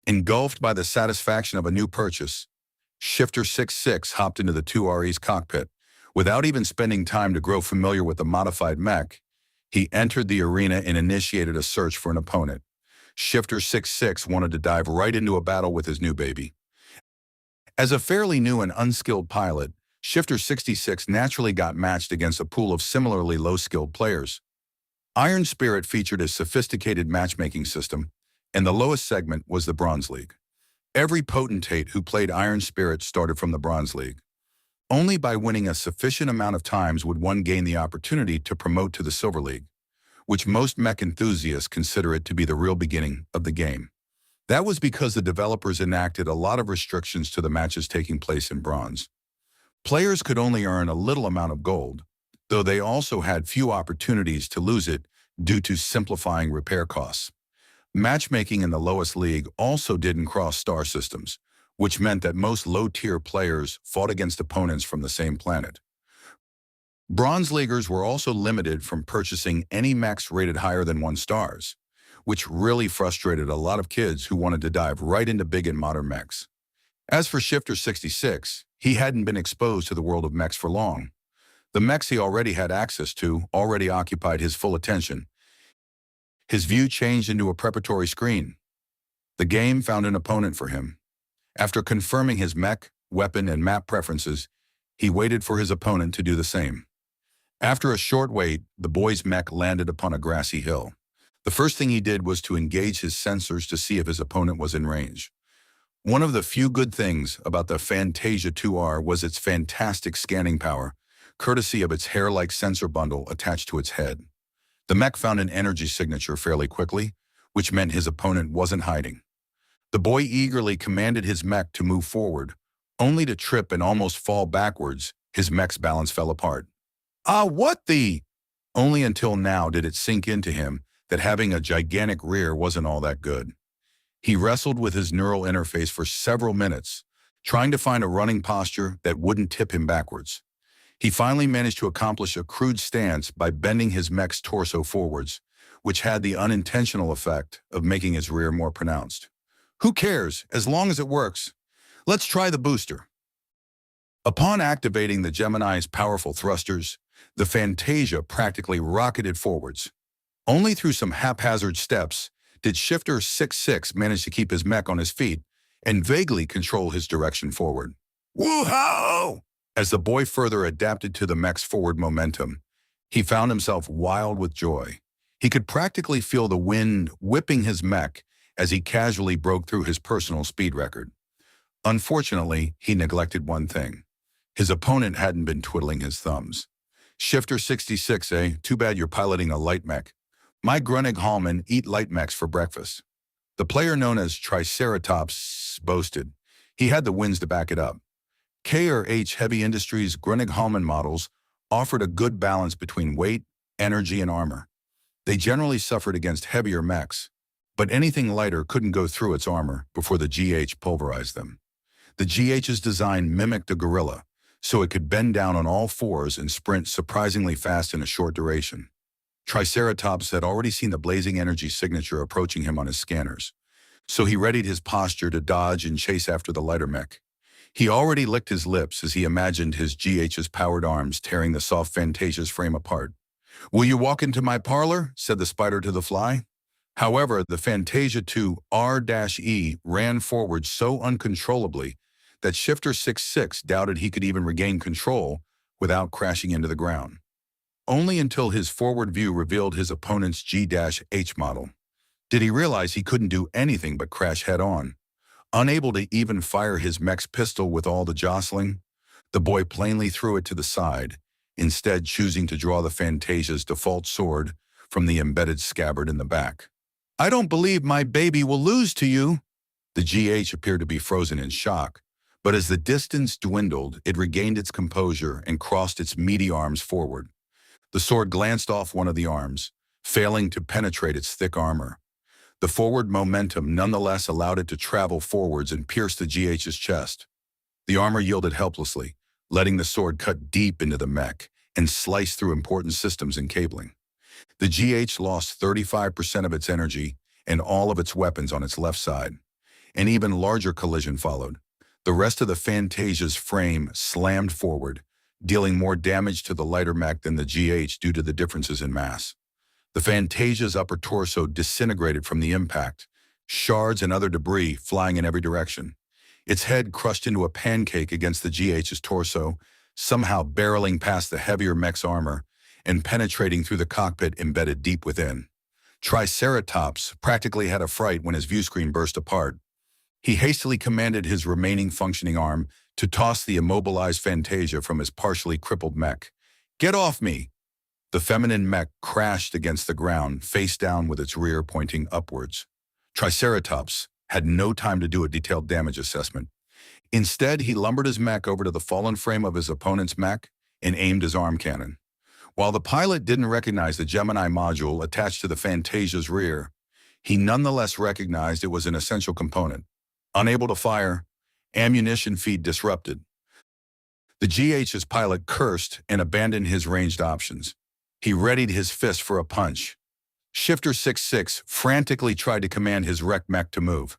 Engulfed by the satisfaction of a new purchase, Shifter 66 hopped into the 2RE's cockpit. Without even spending time to grow familiar with the modified mech, he entered the arena and initiated a search for an opponent. Shifter 66 wanted to dive right into a battle with his new baby. As a fairly new and unskilled pilot, Shifter 66 naturally got matched against a pool of similarly low-skilled players. Iron Spirit featured a sophisticated matchmaking system, and the lowest segment was the Bronze League. Every potentate who played Iron Spirit started from the Bronze League. Only by winning a sufficient amount of times would one gain the opportunity to promote to the Silver League, which most mech enthusiasts consider it to be the real beginning of the game. That was because the developers enacted a lot of restrictions to the matches taking place in Bronze. Players could only earn a little amount of gold, though they also had few opportunities to lose it due to simplifying repair costs. Matchmaking in the lowest league also didn't cross star systems, which meant that most low-tier players fought against opponents from the same planet. Bronze Leaguers were also limited from purchasing any mechs rated higher than 1 star, which really frustrated a lot of kids who wanted to dive right into big and modern mechs. As for Shifter 66, he hadn't been exposed to the world of mechs for long. The mechs he already had access to already occupied his full attention. His view changed into a preparatory screen. The game found an opponent for him. After confirming his mech, weapon, and map preferences, he waited for his opponent to do the same. After a short wait, the boy's mech landed upon a grassy hill. The first thing he did was to engage his sensors to see if his opponent was in range. One of the few good things about the Fantasia 2R was its fantastic scanning power, courtesy of its hair-like sensor bundle attached to its head. The mech found an energy signature fairly quickly, which meant his opponent wasn't hiding. The boy eagerly commanded his mech to move forward, only to trip and almost fall backwards. His mech's balance fell apart. What the? Only until now did it sink into him that having a gigantic rear wasn't all that good. He wrestled with his neural interface for several minutes, trying to find a running posture that wouldn't tip him backwards. He finally managed to accomplish a crude stance by bending his mech's torso forwards, which had the unintentional effect of making his rear more pronounced. Who cares, as long as it works? Let's try the booster. Upon activating the Gemini's powerful thrusters, the Fantasia practically rocketed forwards. Only through some haphazard steps did Shifter 66 manage to keep his mech on his feet and vaguely control his direction forward. Woo-ho! As the boy further adapted to the mech's forward momentum, he found himself wild with joy. He could practically feel the wind whipping his mech as he casually broke through his personal speed record. Unfortunately, he neglected one thing. His opponent hadn't been twiddling his thumbs. Shifter 66, too bad you're piloting a light mech. My Grunnig Hallman eat light mechs for breakfast. The player known as Triceratops boasted. He had the wins to back it up. K/H Heavy Industries' Grunnig Hallman models offered a good balance between weight, energy, and armor. They generally suffered against heavier mechs, but anything lighter couldn't go through its armor before the GH pulverized them. The GH's design mimicked a gorilla, so it could bend down on all fours and sprint surprisingly fast in a short duration. Triceratops had already seen the blazing energy signature approaching him on his scanners, so he readied his posture to dodge and chase after the lighter mech. He already licked his lips as he imagined his GH's powered arms tearing the soft Fantasia's frame apart. "Will you walk into my parlor?" said the spider to the fly. However, the Fantasia 2R-E ran forward so uncontrollably that Shifter 66 doubted he could even regain control without crashing into the ground. Only until his forward view revealed his opponent's G-H model did he realize he couldn't do anything but crash head-on. Unable to even fire his mech's pistol with all the jostling, the boy plainly threw it to the side, instead choosing to draw the Fantasia's default sword from the embedded scabbard in the back. "I don't believe my baby will lose to you." The GH appeared to be frozen in shock, but as the distance dwindled, it regained its composure and crossed its meaty arms forward. The sword glanced off one of the arms, failing to penetrate its thick armor. The forward momentum nonetheless allowed it to travel forwards and pierce the GH's chest. The armor yielded helplessly, letting the sword cut deep into the mech and slice through important systems and cabling. The GH lost 35% of its energy and all of its weapons on its left side. An even larger collision followed. The rest of the Fantasia's frame slammed forward, dealing more damage to the lighter mech than the GH due to the differences in mass. The Fantasia's upper torso disintegrated from the impact, shards and other debris flying in every direction. Its head crushed into a pancake against the GH's torso, somehow barreling past the heavier mech's armor and penetrating through the cockpit embedded deep within. Triceratops practically had a fright when his view screen burst apart. He hastily commanded his remaining functioning arm to toss the immobilized Fantasia from his partially crippled mech. "Get off me!" The feminine mech crashed against the ground, face down with its rear pointing upwards. Triceratops had no time to do a detailed damage assessment. Instead, he lumbered his mech over to the fallen frame of his opponent's mech and aimed his arm cannon. While the pilot didn't recognize the Gemini module attached to the Fantasia's rear, he nonetheless recognized it was an essential component. Unable to fire, ammunition feed disrupted. The GH's pilot cursed and abandoned his ranged options. He readied his fist for a punch. Shifter 6-6 frantically tried to command his wrecked mech to move.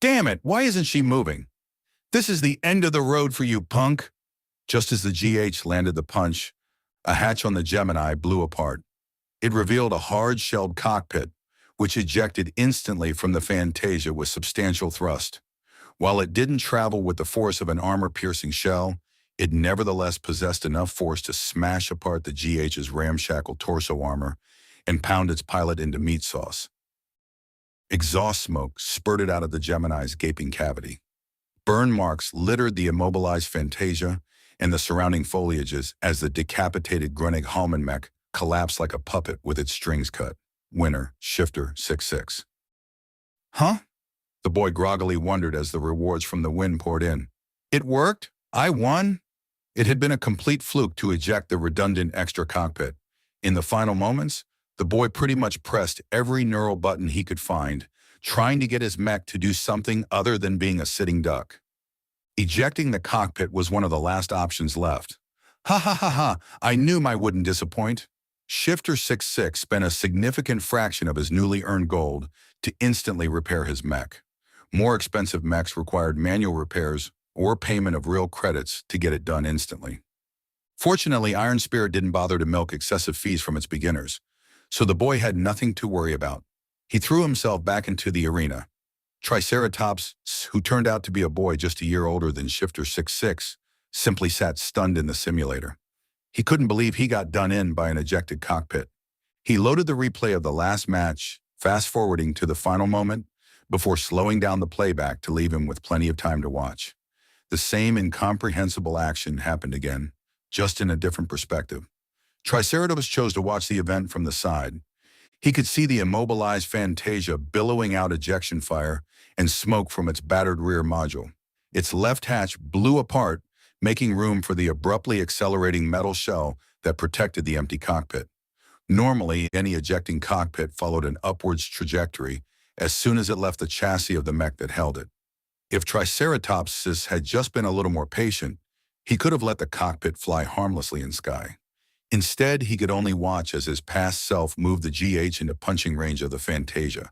"Damn it, why isn't she moving? This is the end of the road for you, punk!" Just as the GH landed the punch, a hatch on the Gemini blew apart. It revealed a hard-shelled cockpit, which ejected instantly from the Fantasia with substantial thrust. While it didn't travel with the force of an armor-piercing shell, it nevertheless possessed enough force to smash apart the GH's ramshackle torso armor and pound its pilot into meat sauce. Exhaust smoke spurted out of the Gemini's gaping cavity. Burn marks littered the immobilized Fantasia and the surrounding foliages as the decapitated Grunnig-Hallman mech collapsed like a puppet with its strings cut. Winner, Shifter 6-6. "Huh?" The boy groggily wondered as the rewards from the win poured in. "It worked? I won?" It had been a complete fluke to eject the redundant extra cockpit. In the final moments, the boy pretty much pressed every neural button he could find, trying to get his mech to do something other than being a sitting duck. Ejecting the cockpit was one of the last options left. "Ha ha ha ha, I knew my wouldn't disappoint." Shifter 6-6 spent a significant fraction of his newly earned gold to instantly repair his mech. More expensive mechs required manual repairs or payment of real credits to get it done instantly. Fortunately, Iron Spirit didn't bother to milk excessive fees from its beginners, so the boy had nothing to worry about. He threw himself back into the arena. Triceratops, who turned out to be a boy just a year older than Shifter 6-6, simply sat stunned in the simulator. He couldn't believe he got done in by an ejected cockpit. He loaded the replay of the last match, fast-forwarding to the final moment, before slowing down the playback to leave him with plenty of time to watch. The same incomprehensible action happened again, just in a different perspective. Triceratops chose to watch the event from the side. He could see the immobilized Fantasia billowing out ejection fire and smoke from its battered rear module. Its left hatch blew apart, making room for the abruptly accelerating metal shell that protected the empty cockpit. Normally, any ejecting cockpit followed an upwards trajectory as soon as it left the chassis of the mech that held it. If Triceratops had just been a little more patient, he could have let the cockpit fly harmlessly in sky. Instead, he could only watch as his past self moved the GH into punching range of the Fantasia,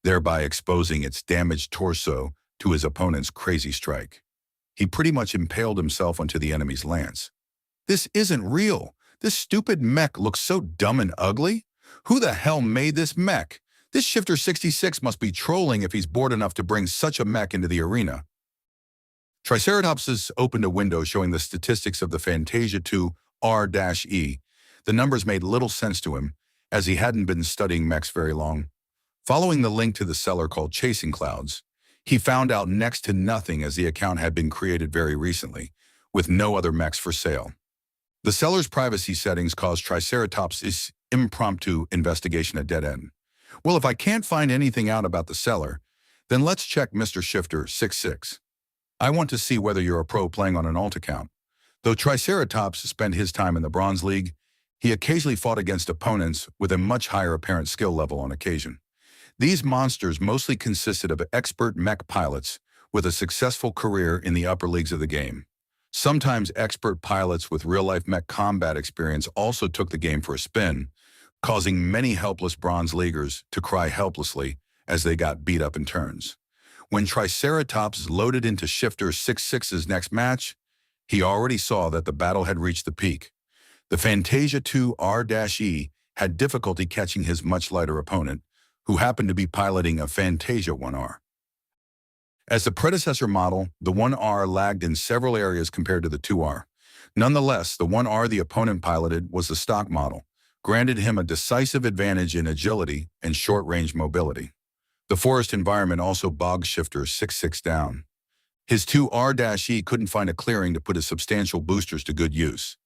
thereby exposing its damaged torso to his opponent's crazy strike. He pretty much impaled himself onto the enemy's lance. "This isn't real. This stupid mech looks so dumb and ugly. Who the hell made this mech? This Shifter 66 must be trolling if he's bored enough to bring such a mech into the arena." Triceratops opened a window showing the statistics of the Fantasia 2 R-E. The numbers made little sense to him, as he hadn't been studying mechs very long. Following the link to the seller called Chasing Clouds, he found out next to nothing as the account had been created very recently, with no other mechs for sale. The seller's privacy settings caused Triceratops' impromptu investigation a dead end. "Well, if I can't find anything out about the seller, then let's check Mr. Shifter 6-6. I want to see whether you're a pro playing on an alt account." Though Triceratops spent his time in the Bronze League, he occasionally fought against opponents with a much higher apparent skill level on occasion. These monsters mostly consisted of expert mech pilots with a successful career in the upper leagues of the game. Sometimes expert pilots with real-life mech combat experience also took the game for a spin, causing many helpless Bronze Leaguers to cry helplessly as they got beat up in turns. When Triceratops loaded into Shifter 66's next match, he already saw that the battle had reached the peak. The Fantasia 2R-E had difficulty catching his much lighter opponent, who happened to be piloting a Fantasia 1R. As the predecessor model, the 1R lagged in several areas compared to the 2R. Nonetheless, the 1R the opponent piloted was the stock model, granted him a decisive advantage in agility and short-range mobility. The forest environment also bogged Shifter 66 down. His 2R-E couldn't find a clearing to put his substantial boosters to good use.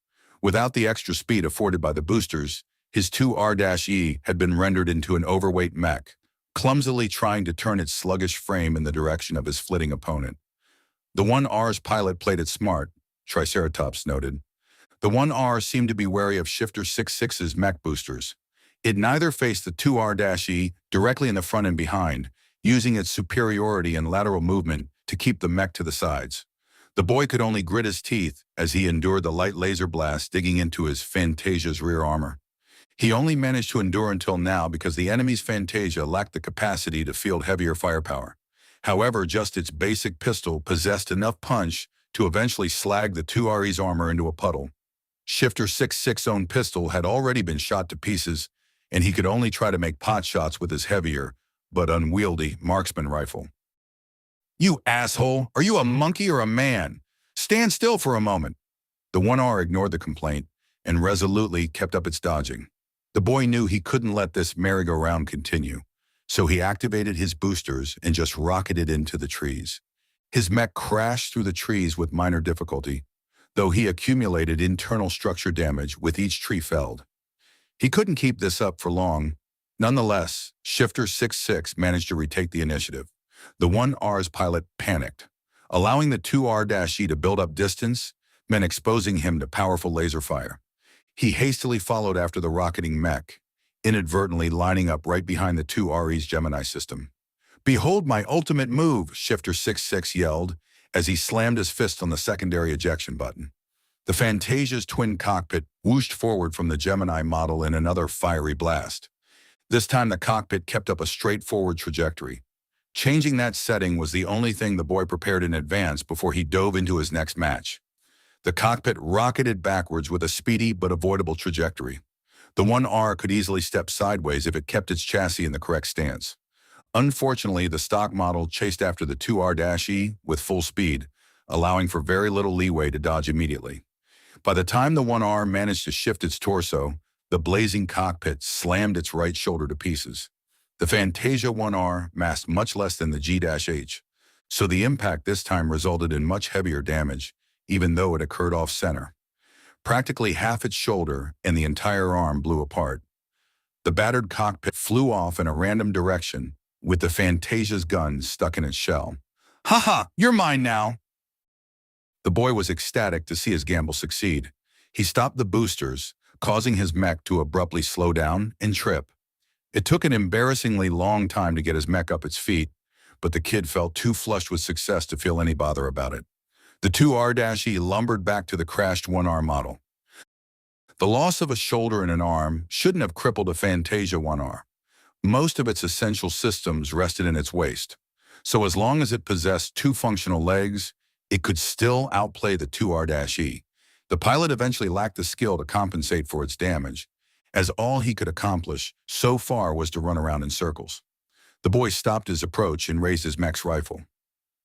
Without the extra speed afforded by the boosters, his 2R-E had been rendered into an overweight mech, clumsily trying to turn its sluggish frame in the direction of his flitting opponent. The 1R's pilot played it smart, Triceratops noted. The 1R seemed to be wary of Shifter 66's mech boosters. It neither faced the 2R-E directly in the front and behind, using its superiority in lateral movement to keep the mech to the sides. The boy could only grit his teeth as he endured the light laser blast digging into his Fantasia's rear armor. He only managed to endure until now because the enemy's Fantasia lacked the capacity to field heavier firepower. However, just its basic pistol possessed enough punch to eventually slag the 2Re's armor into a puddle. Shifter 66's own pistol had already been shot to pieces, and he could only try to make pot shots with his heavier, but unwieldy, marksman rifle. "You asshole! Are you a monkey or a man? Stand still for a moment!" The 1R ignored the complaint and resolutely kept up its dodging. The boy knew he couldn't let this merry-go-round continue, so he activated his boosters and just rocketed into the trees. His mech crashed through the trees with minor difficulty, though he accumulated internal structure damage with each tree felled. He couldn't keep this up for long. Nonetheless, Shifter 66 managed to retake the initiative. The 1R's pilot panicked. Allowing the 2R-E to build up distance meant exposing him to powerful laser fire. He hastily followed after the rocketing mech, inadvertently lining up right behind the 2Re's Gemini system. "Behold my ultimate move," Shifter 66 yelled as he slammed his fist on the secondary ejection button. The Fantasia's twin cockpit whooshed forward from the Gemini model in another fiery blast. This time the cockpit kept up a straightforward trajectory. Changing that setting was the only thing the boy prepared in advance before he dove into his next match. The cockpit rocketed backwards with a speedy but avoidable trajectory. The 1R could easily step sideways if it kept its chassis in the correct stance. Unfortunately, the stock model chased after the 2R-E with full speed, allowing for very little leeway to dodge immediately. By the time the 1R managed to shift its torso, the blazing cockpit slammed its right shoulder to pieces. The Fantasia 1R massed much less than the G-H, so the impact this time resulted in much heavier damage, even though it occurred off-center. Practically half its shoulder and the entire arm blew apart. The battered cockpit flew off in a random direction, with the Fantasia's gun stuck in its shell. "Ha-ha, you're mine now!" The boy was ecstatic to see his gamble succeed. He stopped the boosters, causing his mech to abruptly slow down and trip. It took an embarrassingly long time to get his mech up its feet, but the kid felt too flushed with success to feel any bother about it. The 2R-E lumbered back to the crashed 1R model. The loss of a shoulder and an arm shouldn't have crippled a Fantasia 1R. Most of its essential systems rested in its waist, so as long as it possessed two functional legs, it could still outplay the 2R-E. The pilot eventually lacked the skill to compensate for its damage, as all he could accomplish so far was to run around in circles. The boy stopped his approach and raised his mech's rifle.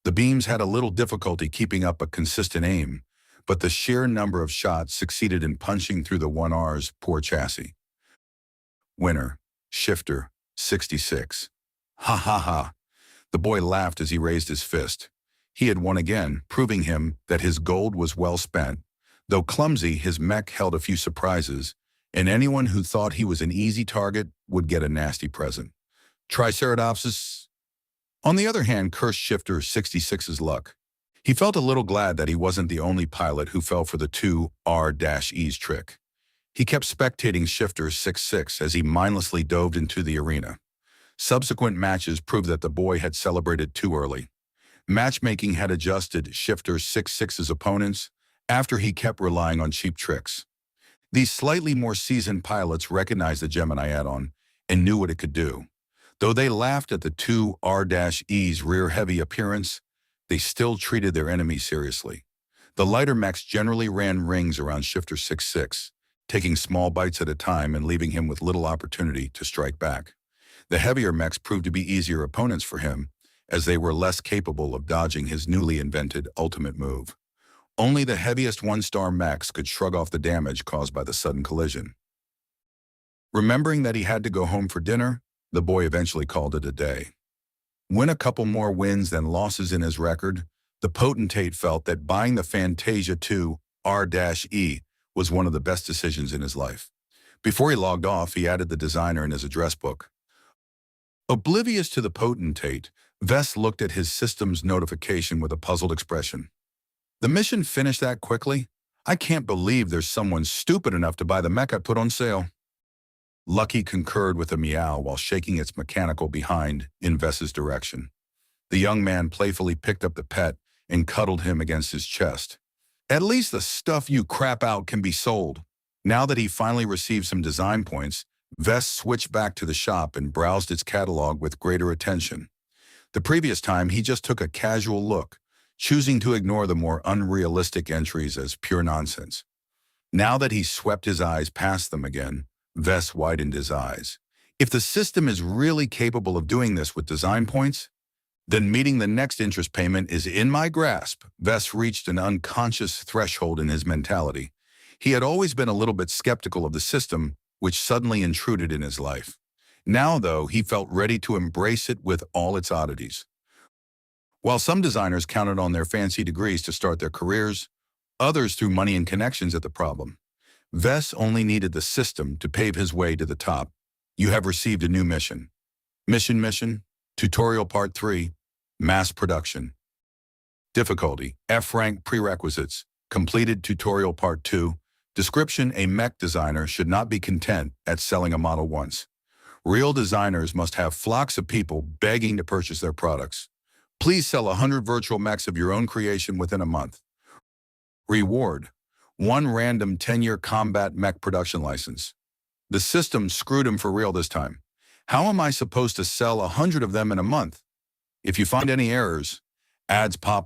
The beams had a little difficulty keeping up a consistent aim, but the sheer number of shots succeeded in punching through the 1R's poor chassis. Winner, Shifter 66. Ha ha ha. The boy laughed as he raised his fist. He had won again, proving him that his gold was well spent. Though clumsy, his mech held a few surprises, and anyone who thought he was an easy target would get a nasty present. Triceratops, on the other hand, cursed Shifter 66's luck. He felt a little glad that he wasn't the only pilot who fell for the 2R-E's trick. He kept spectating Shifter 66 as he mindlessly dove into the arena. Subsequent matches proved that the boy had celebrated too early. Matchmaking had adjusted Shifter 66's opponents after he kept relying on cheap tricks. These slightly more seasoned pilots recognized the Gemini add-on and knew what it could do. Though they laughed at the two R-E's rear-heavy appearance, they still treated their enemy seriously. The lighter mechs generally ran rings around Shifter 6-6, taking small bites at a time and leaving him with little opportunity to strike back. The heavier mechs proved to be easier opponents for him, as they were less capable of dodging his newly invented ultimate move. Only the heaviest one-star mechs could shrug off the damage caused by the sudden collision. Remembering that he had to go home for dinner, the boy eventually called it a day. With a couple more wins than losses in his record, the potentate felt that buying the Fantasia 2 R-E was one of the best decisions in his life. Before he logged off, he added the designer in his address book. Oblivious to the potentate, Vess looked at his system's notification with a puzzled expression. The mission finished that quickly? I can't believe there's someone stupid enough to buy the mech I put on sale. Lucky concurred with a meow while shaking its mechanical behind in Vess's direction. The young man playfully picked up the pet and cuddled him against his chest. At least the stuff you crap out can be sold. Now that he finally received some design points, Vess switched back to the shop and browsed its catalog with greater attention. The previous time, he just took a casual look, choosing to ignore the more unrealistic entries as pure nonsense. Now that he swept his eyes past them again, Vess widened his eyes. If the system is really capable of doing this with design points, then meeting the next interest payment is in my grasp. Vess reached an unconscious threshold in his mentality. He had always been a little bit skeptical of the system, which suddenly intruded in his life. Now, though, he felt ready to embrace it with all its oddities. While some designers counted on their fancy degrees to start their careers, others threw money and connections at the problem. Vess only needed the system to pave his way to the top. You have received a new mission. Mission, Tutorial Part 3, Mass Production. Difficulty, F-rank prerequisites. Completed Tutorial Part 2. Description, a mech designer should not be content at selling a model once. Real designers must have flocks of people begging to purchase their products. Please sell 100 virtual mechs of your own creation within a month. Reward, 1 random 10-year combat mech production license. The system screwed him for real this time. How am I supposed to sell 100 of them in a month? If you find any errors, ads pop